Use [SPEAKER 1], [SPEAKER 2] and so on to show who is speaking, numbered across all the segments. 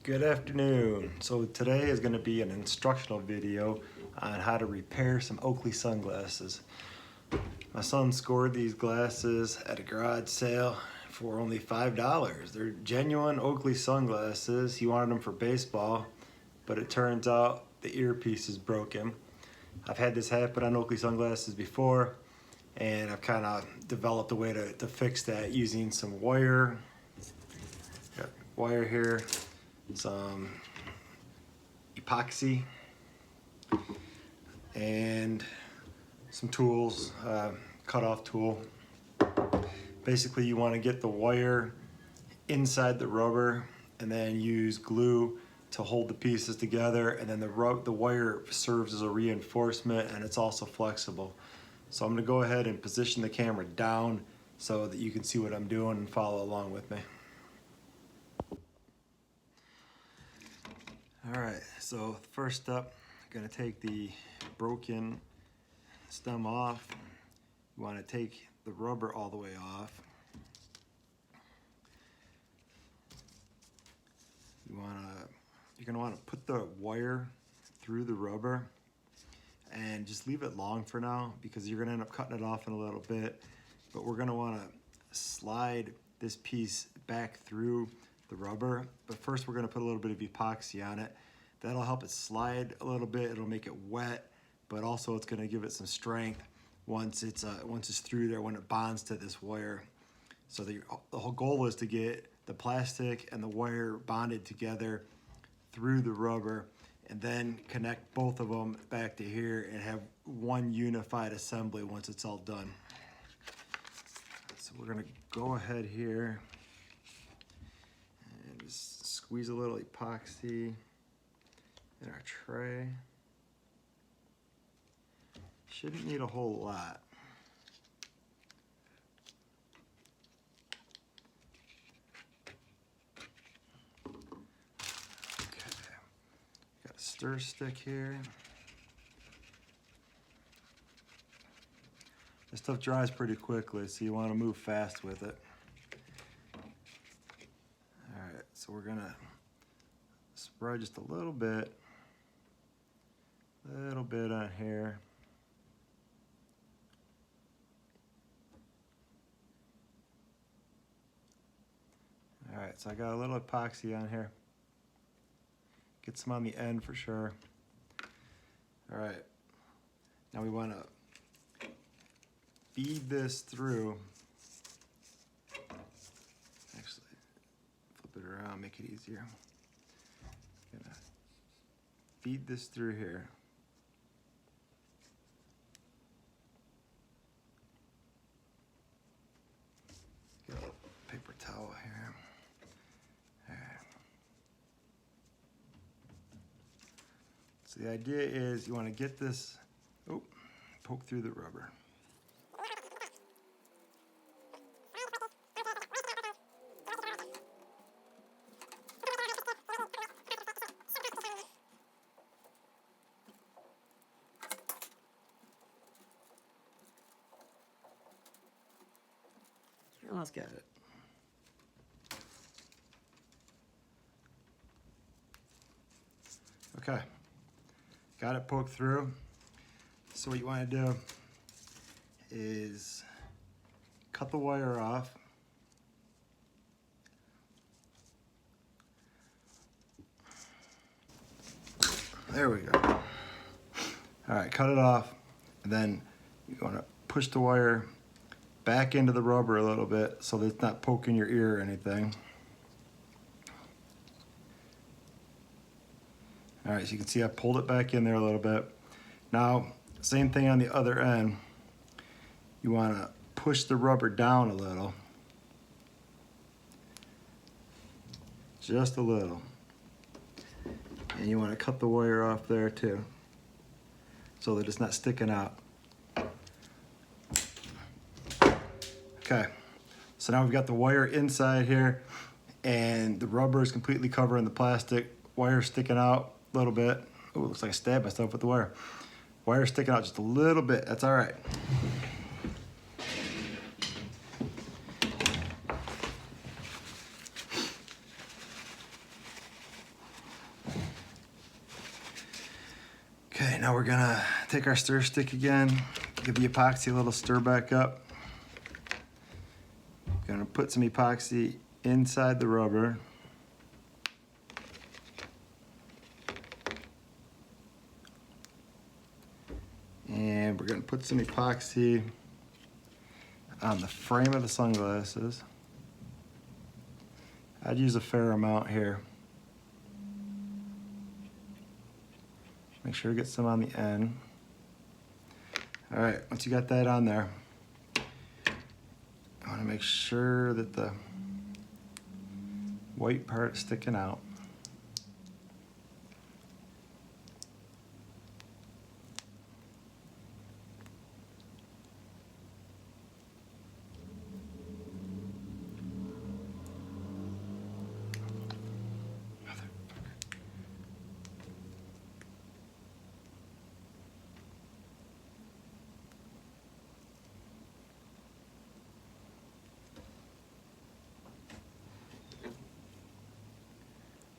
[SPEAKER 1] Good afternoon. So today is going to be an instructional video on how to repair some Oakley sunglasses. My son scored these glasses at a garage sale for only $5. They're genuine Oakley sunglasses. He wanted them for baseball, but it turns out the earpiece is broken. I've had this happen on Oakley sunglasses before, and I've kind of developed a way to fix that using some wire. Got wire here. Some epoxy and some tools, cut-off tool. Basically, you want to get the wire inside the rubber and then use glue to hold the pieces together, and then the wire serves as a reinforcement, and it's also flexible. So I'm going to go ahead and position the camera down so that you can see what I'm doing and follow along with me. Alright, so first step, I'm going to take the broken stem off. You want to take the rubber all the way off. You're going to want to put the wire through the rubber and just leave it long for now, because you're going to end up cutting it off in a little bit. But we're going to want to slide this piece back through the rubber, but first we're going to put a little bit of epoxy on it. That'll help it slide a little bit. It'll make it wet, but also it's going to give it some strength once it's through there, when it bonds to this wire. So the whole goal is to get the plastic and the wire bonded together through the rubber, and then connect both of them back to here and have one unified assembly once it's all done. So we're going to go ahead here and just squeeze a little epoxy in our tray. Shouldn't need a whole lot. Okay, got a stir stick here. This stuff dries pretty quickly, so you want to move fast with it. Alright, so we're gonna spread just a little bit on here. Alright, so I got a little epoxy on here. Get some on the end for sure. Alright, now we want to feed this through. Actually, flip it around, make it easier. Gonna feed this through here. Get a paper towel here. All right. So the idea is you want to get this, poke through the rubber. Almost got it. Okay, got it poked through. So what you want to do is cut the wire off. There we go. All right, cut it off, and then you want to push the wire back into the rubber a little bit so that it's not poking your ear or anything. All right, so you can see I pulled it back in there a little bit. Now, same thing on the other end. You want to push the rubber down a little. Just a little. And you want to cut the wire off there too, so that it's not sticking out. Okay, so now we've got the wire inside here, and the rubber is completely covering the plastic. Wire sticking out a little bit. Oh, looks like I stabbed myself with the wire. Wire sticking out just a little bit. That's all right. Okay, now we're gonna take our stir stick again, give the epoxy a little stir back up. Gonna put some epoxy inside the rubber. And we're gonna put some epoxy on the frame of the sunglasses. I'd use a fair amount here. Make sure to get some on the end. All right, once you got that on there, I want to make sure that the white part is sticking out.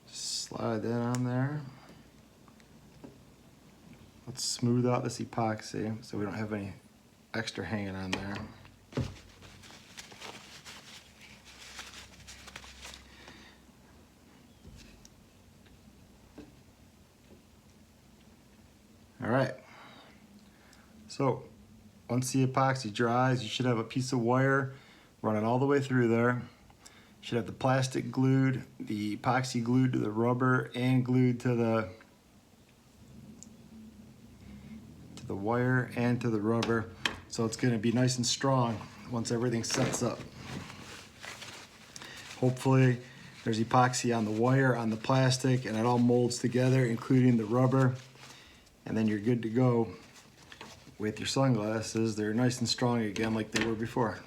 [SPEAKER 1] Slide that on there. Let's smooth out this epoxy so we don't have any extra hanging on there. All right. So once the epoxy dries, you should have a piece of wire running all the way through there. You should have the plastic glued, the epoxy glued to the rubber, and glued to the wire and to the rubber. So it's going to be nice and strong once everything sets up. Hopefully there's epoxy on the wire, on the plastic, and it all molds together, including the rubber. And then you're good to go with your sunglasses. They're nice and strong again like they were before.